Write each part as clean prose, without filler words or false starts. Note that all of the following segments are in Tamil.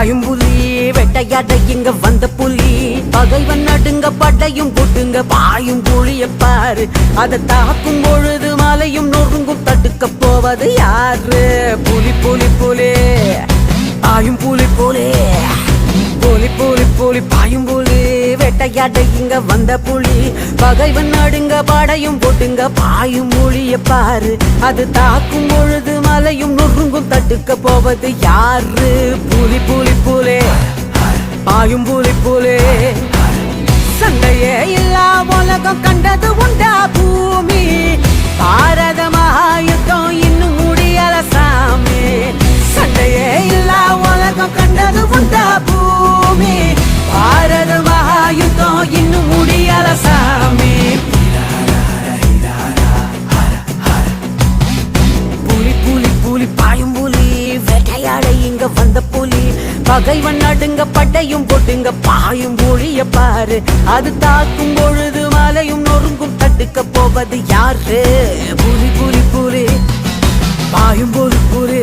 பாயும் புலி வேட்டையாட இங்க வந்த புலி பகைவன் நடுங்க படையும் போட்டுங்க பாயும் புலிய பாரு அதை தாக்கும் பொழுது மலையும் நொறுங்கும் தடுக்க போவது யாரு புலி புலி புலி பாயும் புலி புலி புலி புலி புலி பாயும் புலி வேட்டையாட இங்க வந்த புலி பகைவன் நடுங்க படையும் போட்டுங்க பாயும் புலிய பாரு அது தாக்கும் பொழுது மலையும் நொறுங்கும் தடுக்க போவது யாரு புலி புலி புலி பாயும் புலி புலி சண்டையே இல்லா உலகம் கண்டது உண்டா பூமி பாரத மகாயுத்தம் இன்னும் முடியல சாமி சண்டையே இல்லா உலகம் கண்டது உண்டா பூமி பாரத மகாயுத்தம் இன்னும் முடியல சாமி புலி புலி புலி பாயும் புலி வேட்டையாட இங்க வந்த புலி பகைவன் நடுங்க பட்டையும் போட்டுங்க பாயும் புலிய பாரு அது தாக்கும் பொழுது மலையும் நொறுங்கும் தடுக்க போவது யாரு புலி புலி புலி பாயும் புலி புலி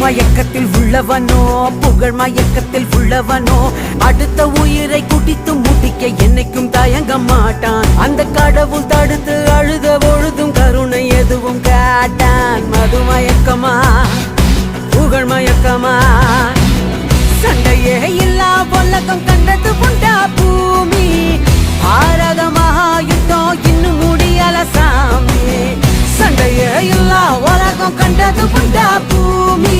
மயக்கத்தில் உள்ளவனோ புகழ் மயக்கத்தில் உள்ளவனோ அடுத்த உயிரை குடித்து முடிக்க என்னைக்கும் தயங்க மாட்டான் அந்த கடவுள் தடுத்து அழுத பொழுதும் கருணை எதுவும் காட்டான் மது மயக்கமா புகழ் மயக்கமா சண்டையே இல்லா உலகம் கண்டது உண்டா பூமி பாரத மகாயுத்தம் இன்னும் முடியல சாமி சண்டையே இல்லா உலகம் கண்டது உண்டா பூமி